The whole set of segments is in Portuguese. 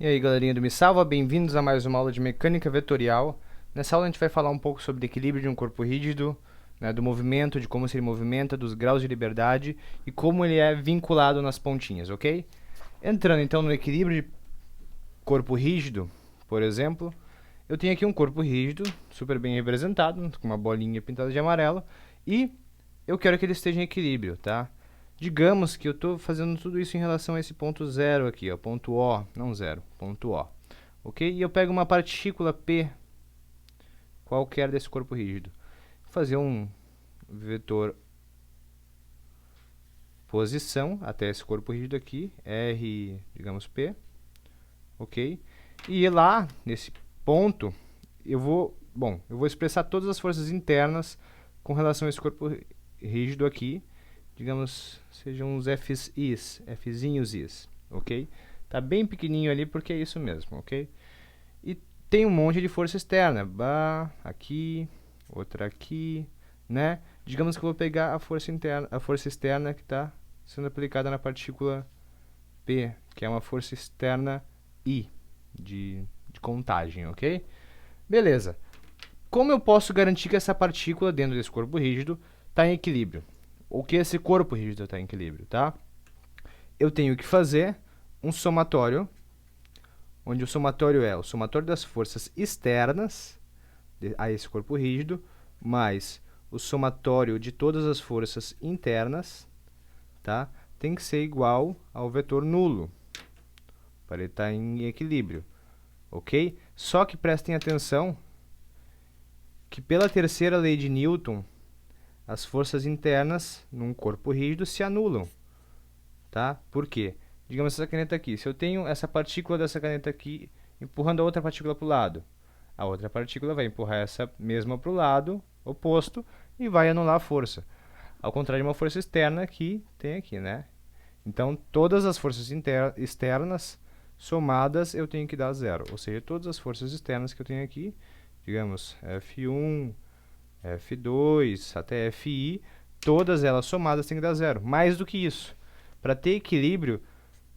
E aí, galerinha do Me Salva, bem-vindos a mais uma aula de mecânica vetorial. Nessa aula a gente vai falar um pouco sobre o equilíbrio de um corpo rígido, né, do movimento, de como se ele movimenta, dos graus de liberdade e como ele é vinculado nas pontinhas, ok? Entrando então no equilíbrio de corpo rígido, por exemplo, eu tenho aqui um corpo rígido, super bem representado, com uma bolinha pintada de amarelo, e eu quero que ele esteja em equilíbrio, tá? Digamos que eu estou fazendo tudo isso em relação a esse ponto zero aqui, ó, ponto O, não zero, ponto O, ok? E eu pego uma partícula P, qualquer desse corpo rígido, vou fazer um vetor posição até esse corpo rígido aqui, R, digamos P, ok? E lá, nesse ponto, eu vou expressar todas as forças internas com relação a esse corpo rígido aqui, digamos, sejam uns Fzinhos Is, ok? Tá bem pequenininho ali porque é isso mesmo, ok? E tem um monte de força externa, aqui, outra aqui, né? Digamos que eu vou pegar a força externa que está sendo aplicada na partícula P, que é uma força externa I, de contagem, ok? Beleza. Como eu posso garantir que essa partícula dentro desse corpo rígido está em equilíbrio? Ou que esse corpo rígido está em equilíbrio, tá? Eu tenho que fazer um somatório, onde o somatório é o somatório das forças externas a esse corpo rígido, mais o somatório de todas as forças internas, tá? Tem que ser igual ao vetor nulo, para ele estar em equilíbrio, ok? Só que prestem atenção que pela terceira lei de Newton, as forças internas num corpo rígido se anulam, tá? Por quê? Digamos essa caneta aqui, se eu tenho essa partícula dessa caneta aqui empurrando a outra partícula para o lado, a outra partícula vai empurrar essa mesma para o lado oposto e vai anular a força. Ao contrário de uma força externa que tem aqui, né? Então, todas as forças externas somadas eu tenho que dar zero. Ou seja, todas as forças externas que eu tenho aqui, digamos, F1, F2 até Fi, todas elas somadas têm que dar zero. Mais do que isso, para ter equilíbrio,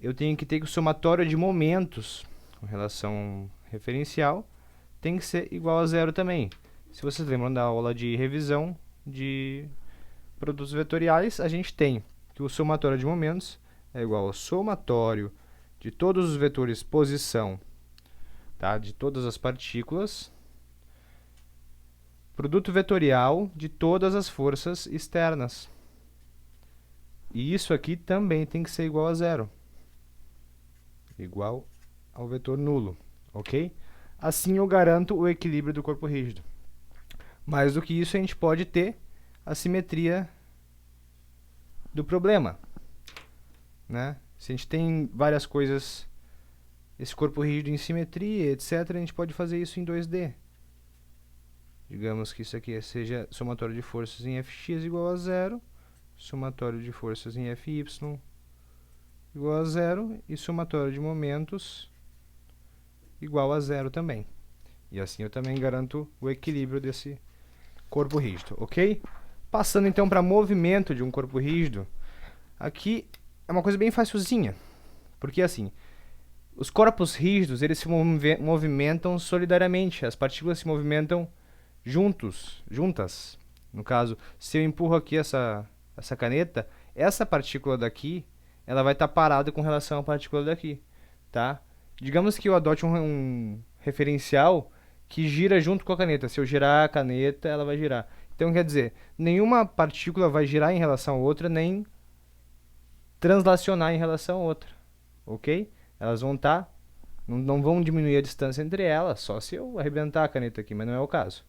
eu tenho que ter que o somatório de momentos com relação referencial tem que ser igual a zero também. Se vocês lembram da aula de revisão de produtos vetoriais, a gente tem que o somatório de momentos é igual ao somatório de todos os vetores posição, tá? De todas as partículas, produto vetorial de todas as forças externas. E isso aqui também tem que ser igual a zero. Igual ao vetor nulo, ok? Assim eu garanto o equilíbrio do corpo rígido. Mais do que isso, a gente pode ter a simetria do problema, né? Se a gente tem várias coisas, esse corpo rígido em simetria, etc., a gente pode fazer isso em 2D. Digamos que isso aqui seja somatório de forças em Fx igual a zero, somatório de forças em Fy igual a zero e somatório de momentos igual a zero também. E assim eu também garanto o equilíbrio desse corpo rígido, ok? Passando então para movimento de um corpo rígido, aqui é uma coisa bem facilzinha, porque assim, os corpos rígidos eles se movimentam solidariamente, as partículas se movimentam juntas. No caso, se eu empurro aqui essa caneta, essa partícula daqui, ela vai estar parada com relação à partícula daqui, tá? Digamos que eu adote um referencial que gira junto com a caneta. Se eu girar a caneta, ela vai girar. Então, quer dizer, nenhuma partícula vai girar em relação a outra, nem translacionar em relação a outra, ok? Elas vão estar, não vão diminuir a distância entre elas, só se eu arrebentar a caneta aqui, mas não é o caso.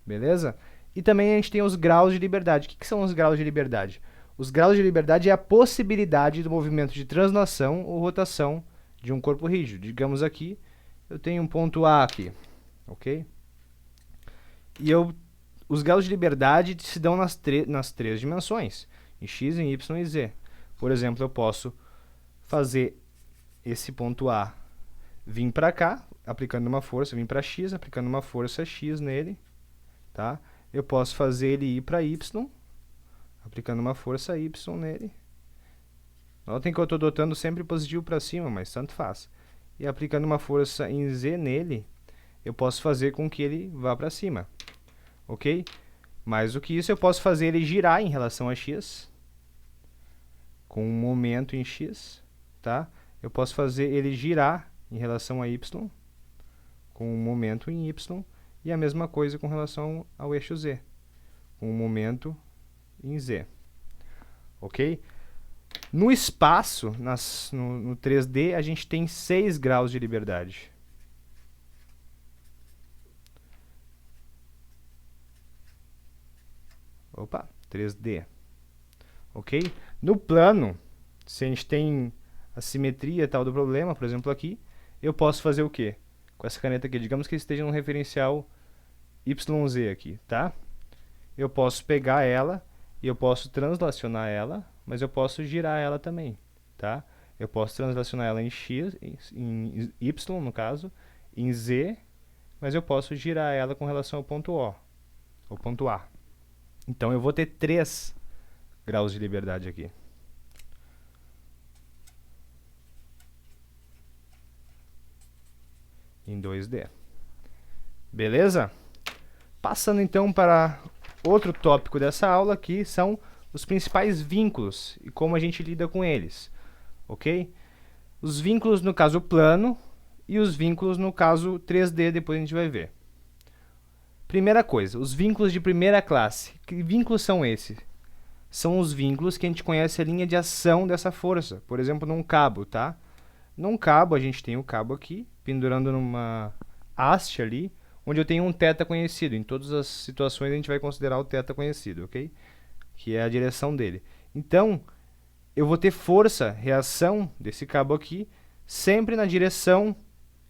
Beleza? E também a gente tem os graus de liberdade. O que são os graus de liberdade? Os graus de liberdade é a possibilidade do movimento de translação ou rotação de um corpo rígido. Digamos aqui, eu tenho um ponto A aqui, ok? E os graus de liberdade se dão nas três dimensões, em x, em y e z. Por exemplo, eu posso fazer esse ponto A vir para cá, aplicando uma força, vir para x, aplicando uma força x nele, tá? Eu posso fazer ele ir para y, aplicando uma força y nele. Notem que eu estou adotando sempre positivo para cima, mas tanto faz. e aplicando uma força em Z nele, eu posso fazer com que ele vá para cima, ok? Mais do que isso, eu posso fazer ele girar em relação a x, com um momento em x, tá? Eu posso fazer ele girar em relação a y, com um momento em y, e a mesma coisa com relação ao eixo z, com um momento em z, ok? No espaço, no 3D, a gente tem 6 graus de liberdade. Opa, 3D. Ok? No plano, se a gente tem a simetria tal do problema, por exemplo aqui, eu posso fazer o quê? Com essa caneta aqui, digamos que esteja no referencial YZ aqui, tá? Eu posso pegar ela e eu posso translacionar ela, mas eu posso girar ela também, tá? Eu posso translacionar ela em x, em y no caso, em z, mas eu posso girar ela com relação ao ponto O, ou ponto A. Então eu vou ter 3 graus de liberdade aqui. Em 2D. Beleza? Passando então para outro tópico dessa aula, que são os principais vínculos e como a gente lida com eles, ok? Os vínculos no caso plano e os vínculos no caso 3D, depois a gente vai ver. Primeira coisa, os vínculos de primeira classe. Que vínculos são esses? São os vínculos que a gente conhece a linha de ação dessa força. Por exemplo, num cabo, tá? Num cabo, a gente tem o cabo aqui, pendurando numa haste ali, onde eu tenho um θ conhecido. Em todas as situações a gente vai considerar o θ conhecido, ok? Que é a direção dele. Então, eu vou ter força, reação desse cabo aqui, sempre na direção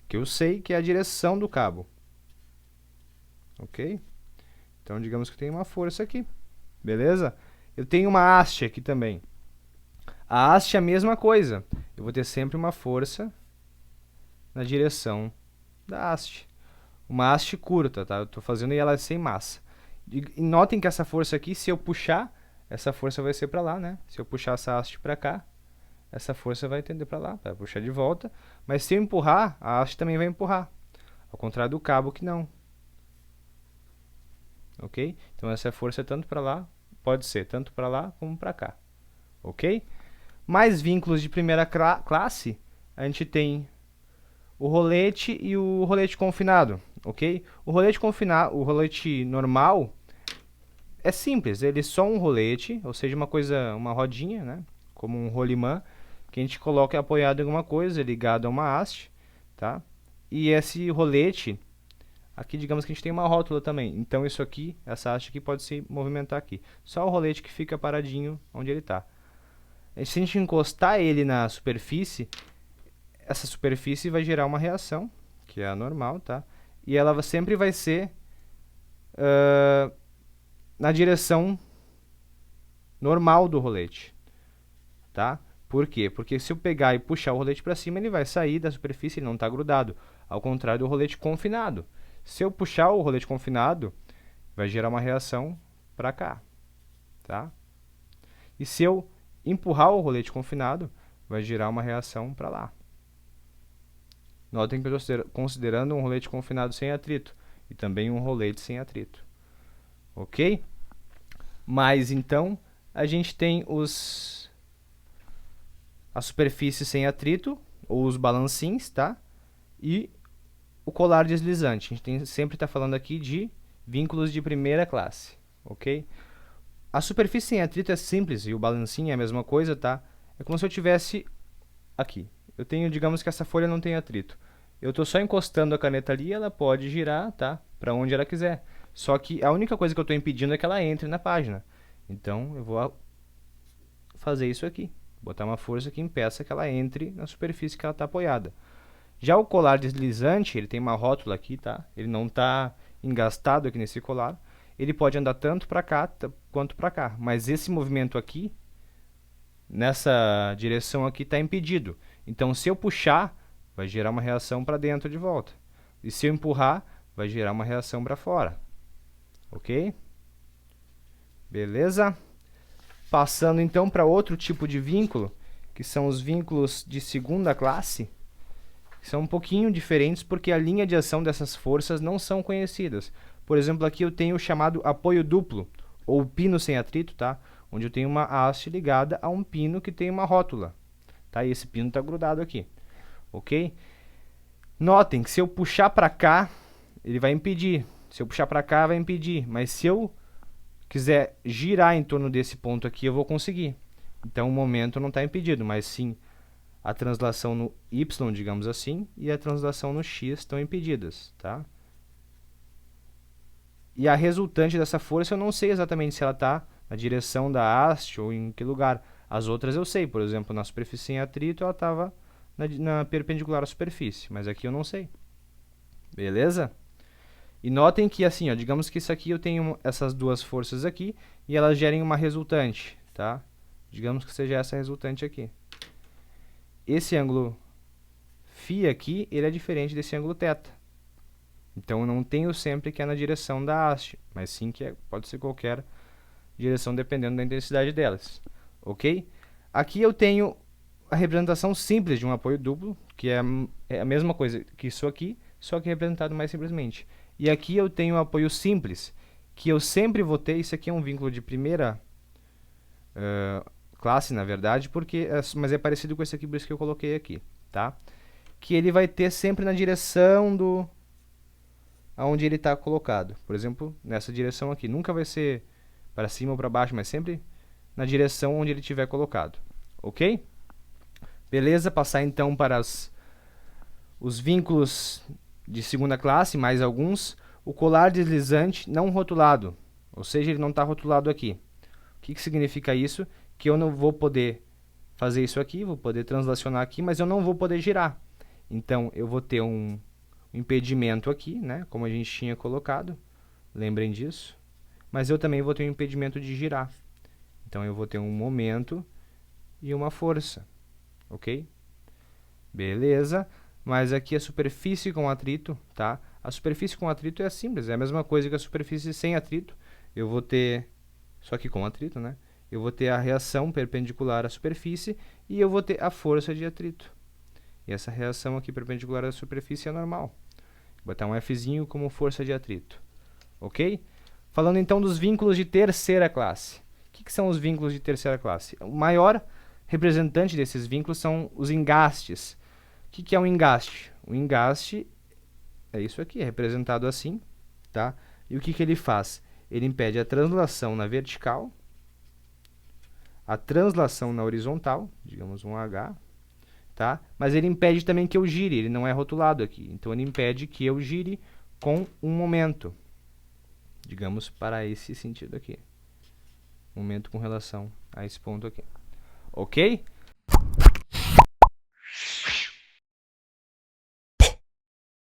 que eu sei que é a direção do cabo. Ok? Então, digamos que eu tenho uma força aqui. Beleza? Eu tenho uma haste aqui também. A haste é a mesma coisa. Eu vou ter sempre uma força na direção da haste. Uma haste curta, tá? Eu estou fazendo ela sem massa. E notem que essa força aqui, se eu puxar, essa força vai ser para lá, né? Se eu puxar essa haste para cá, essa força vai tender para lá, para puxar de volta. Mas se eu empurrar, a haste também vai empurrar. Ao contrário do cabo que não. Ok? Então essa força é tanto para lá, pode ser tanto para lá como para cá. Ok? Mais vínculos de primeira classe, a gente tem o rolete e o rolete confinado, ok? O rolete confinado, o rolete normal é simples, ele é só um rolete, ou seja, uma rodinha, né? Como um rolimã, que a gente coloca apoiado em alguma coisa, ligado a uma haste, tá? E esse rolete, aqui digamos que a gente tem uma rótula também, então isso aqui, essa haste aqui pode se movimentar aqui. Só o rolete que fica paradinho onde ele está. Se a gente encostar ele na superfície, essa superfície vai gerar uma reação, que é a normal, tá? E ela sempre vai ser na direção normal do rolete, tá? Por quê? Porque se eu pegar e puxar o rolete para cima, ele vai sair da superfície, ele não está grudado, ao contrário do rolete confinado. Se eu puxar o rolete confinado, vai gerar uma reação para cá, tá? E se eu empurrar o rolete confinado, vai gerar uma reação para lá. Notem que eu estou considerando um rolete confinado sem atrito e também um rolete sem atrito. Ok? Mas então a gente tem a superfície sem atrito, ou os balancins, tá? E o colar deslizante. A gente sempre está falando aqui de vínculos de primeira classe. Ok? A superfície sem atrito é simples e o balancinho é a mesma coisa, tá? É como se eu tivesse aqui. Eu tenho, digamos que essa folha não tem atrito. Eu estou só encostando a caneta ali e ela pode girar, tá? Para onde ela quiser. Só que a única coisa que eu estou impedindo é que ela entre na página. Então, eu vou fazer isso aqui. Botar uma força que impeça que ela entre na superfície que ela está apoiada. Já o colar deslizante, ele tem uma rótula aqui, tá? Ele não está engastado aqui nesse colar. Ele pode andar tanto para cá quanto para cá. Mas esse movimento aqui, nessa direção aqui, está impedido. Então, se eu puxar, vai gerar uma reação para dentro de volta. E se eu empurrar, vai gerar uma reação para fora. Ok? Beleza? Passando então para outro tipo de vínculo, que são os vínculos de segunda classe, são um pouquinho diferentes porque a linha de ação dessas forças não são conhecidas. Por exemplo, aqui eu tenho o chamado apoio duplo, ou pino sem atrito, tá? Onde eu tenho uma haste ligada a um pino que tem uma rótula, tá? E esse pino está grudado aqui, ok? Notem que se eu puxar para cá, ele vai impedir. Se eu puxar para cá, vai impedir. Mas se eu quiser girar em torno desse ponto aqui, eu vou conseguir. Então, o momento não está impedido, mas sim a translação no Y, digamos assim, e a translação no X estão impedidas, tá? E a resultante dessa força eu não sei exatamente se ela está na direção da haste ou em que lugar. As outras eu sei, por exemplo, na superfície sem atrito ela estava na perpendicular à superfície, mas aqui eu não sei. Beleza? E notem que assim, ó, digamos que isso aqui eu tenho essas duas forças aqui e elas gerem uma resultante, tá? Digamos que seja essa resultante aqui. Esse ângulo φ aqui, ele é diferente desse ângulo θ. Então, eu não tenho sempre que é na direção da haste, mas sim que pode ser qualquer direção dependendo da intensidade delas. Ok? Aqui eu tenho a representação simples de um apoio duplo, que é a mesma coisa que isso aqui, só que representado mais simplesmente. E aqui eu tenho o apoio simples, que eu sempre vou ter. Isso aqui é um vínculo de primeira classe, na verdade, mas é parecido com esse aqui, por isso que eu coloquei aqui, tá? Que ele vai ter sempre na direção aonde ele está colocado. Por exemplo, nessa direção aqui. Nunca vai ser para cima ou para baixo, mas sempre na direção onde ele estiver colocado. Ok? Beleza? Passar então para os vínculos de segunda classe, mais alguns. O colar deslizante não rotulado, ou seja, ele não está rotulado aqui. O que significa isso? Que eu não vou poder fazer isso aqui, vou poder translacionar aqui, mas eu não vou poder girar. Então, eu vou ter um impedimento aqui, né, como a gente tinha colocado, lembrem disso, mas eu também vou ter um impedimento de girar. Então, eu vou ter um momento e uma força, ok? Beleza, mas aqui a superfície com atrito, tá? A superfície com atrito é simples, é a mesma coisa que a superfície sem atrito. Eu vou ter, só que com atrito, né? Eu vou ter a reação perpendicular à superfície e eu vou ter a força de atrito. E essa reação aqui perpendicular à superfície é normal. Vou botar um Fzinho como força de atrito. Ok? Falando então dos vínculos de terceira classe. O que são os vínculos de terceira classe? O maior representante desses vínculos são os engastes. O que é um engaste? O engaste é isso aqui, é representado assim, tá? E o que ele faz? Ele impede a translação na vertical, a translação na horizontal, digamos um H, tá? Mas ele impede também que eu gire, ele não é rotulado aqui. Então, ele impede que eu gire com um momento, digamos, para esse sentido aqui. Momento com relação a esse ponto aqui. Ok?